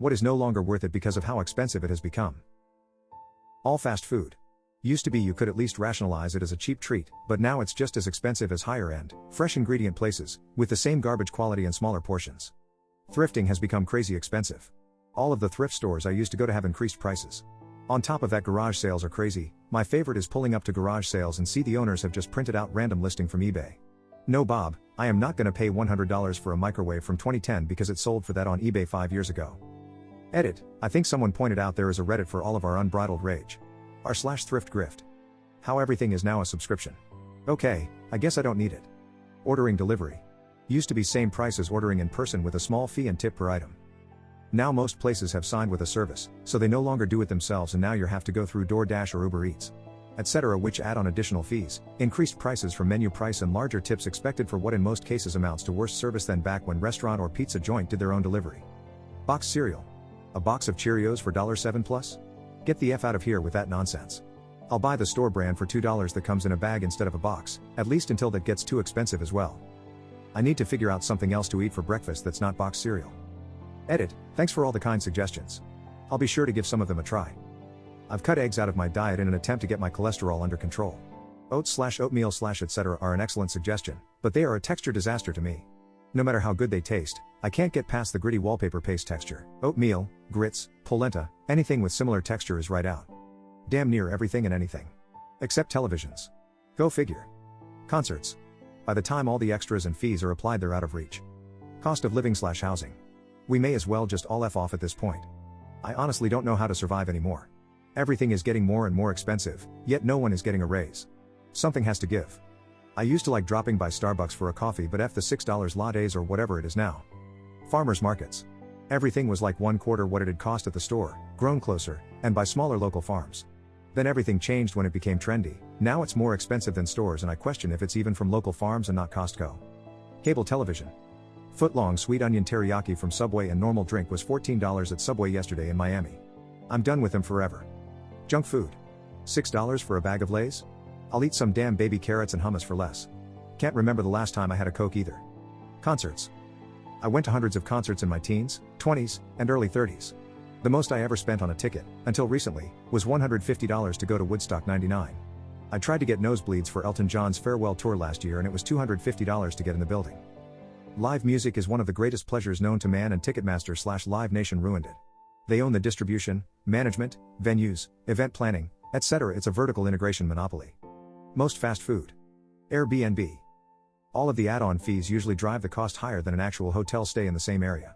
What is no longer worth it because of how expensive it has become. All fast food. Used to be you could at least rationalize it as a cheap treat, but now it's just as expensive as higher-end, fresh ingredient places, with the same garbage quality and smaller portions. Thrifting has become crazy expensive. All of the thrift stores I used to go to have increased prices. On top of that, garage sales are crazy. My favorite is pulling up to garage sales and see the owners have just printed out random listing from eBay. No Bob, I am not gonna pay $100 for a microwave from 2010 because it sold for that on eBay 5 years ago. Edit, I think someone pointed out there is a Reddit for all of our unbridled rage. r/thrift grift. How everything is now a subscription. Okay, I guess I don't need it. Ordering delivery. Used to be same price as ordering in person with a small fee and tip per item. Now most places have signed with a service, so they no longer do it themselves and now you have to go through DoorDash or Uber Eats, etc., which add on additional fees, increased prices for menu price and larger tips expected for what in most cases amounts to worse service than back when restaurant or pizza joint did their own delivery. Boxed cereal. A box of Cheerios for $7 plus? Get the F out of here with that nonsense. I'll buy the store brand for $2 that comes in a bag instead of a box, at least until that gets too expensive as well. I need to figure out something else to eat for breakfast that's not boxed cereal. Edit, thanks for all the kind suggestions. I'll be sure to give some of them a try. I've cut eggs out of my diet in an attempt to get my cholesterol under control. Oats/oatmeal/etc. are an excellent suggestion, but they are a texture disaster to me. No matter how good they taste, I can't get past the gritty wallpaper paste texture. Oatmeal, grits, polenta, anything with similar texture is right out. Damn near everything and anything. Except televisions. Go figure. Concerts. By the time all the extras and fees are applied, they're out of reach. Cost of living/housing. We may as well just all F off at this point. I honestly don't know how to survive anymore. Everything is getting more and more expensive, yet no one is getting a raise. Something has to give. I used to like dropping by Starbucks for a coffee, but F the $6 lattes or whatever it is now. Farmers markets. Everything was like 1/4 what it had cost at the store, grown closer, and by smaller local farms. Then everything changed when it became trendy. Now it's more expensive than stores and I question if it's even from local farms and not Costco. Cable television. Foot-long sweet onion teriyaki from Subway and normal drink was $14 at Subway yesterday in Miami. I'm done with them forever. Junk food. $6 for a bag of Lay's? I'll eat some damn baby carrots and hummus for less. Can't remember the last time I had a Coke either. Concerts. I went to hundreds of concerts in my teens, 20s, and early 30s. The most I ever spent on a ticket, until recently, was $150 to go to Woodstock '99. I tried to get nosebleeds for Elton John's farewell tour last year and it was $250 to get in the building. Live music is one of the greatest pleasures known to man and Ticketmaster/Live Nation ruined it. They own the distribution, management, venues, event planning, etc. It's a vertical integration monopoly. Most fast food. Airbnb. All of the add-on fees usually drive the cost higher than an actual hotel stay in the same area.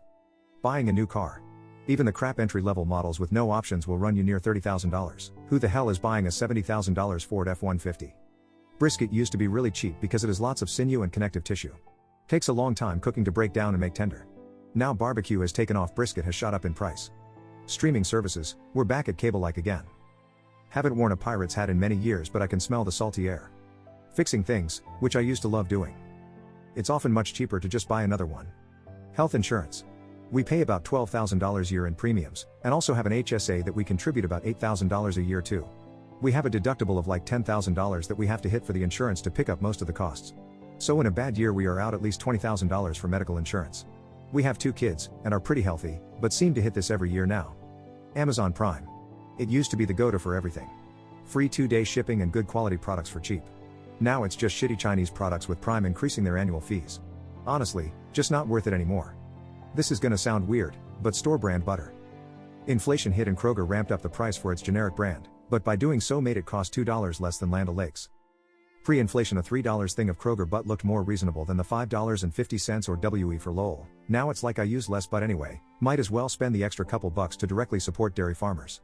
Buying a new car. Even the crap entry-level models with no options will run you near $30,000. Who the hell is buying a $70,000 Ford F-150? Brisket used to be really cheap because it has lots of sinew and connective tissue. Takes a long time cooking to break down and make tender. Now barbecue has taken off, brisket has shot up in price. Streaming services, we're back at cable-like again. Haven't worn a pirate's hat in many years but I can smell the salty air. Fixing things, which I used to love doing. It's often much cheaper to just buy another one. Health insurance. We pay about $12,000 a year in premiums, and also have an HSA that we contribute about $8,000 a year to. We have a deductible of like $10,000 that we have to hit for the insurance to pick up most of the costs. So in a bad year we are out at least $20,000 for medical insurance. We have 2 kids, and are pretty healthy, but seem to hit this every year now. Amazon Prime. It used to be the go-to for everything. Free 2-day shipping and good quality products for cheap. Now it's just shitty Chinese products with Prime increasing their annual fees. Honestly, just not worth it anymore. This is gonna sound weird, but store brand butter. Inflation hit and Kroger ramped up the price for its generic brand, but by doing so made it cost $2 less than Land O'Lakes. Pre-inflation a $3 thing of Kroger butt looked more reasonable than the $5.50 or WE for Lowell. Now it's like I use less butt anyway, might as well spend the extra couple bucks to directly support dairy farmers.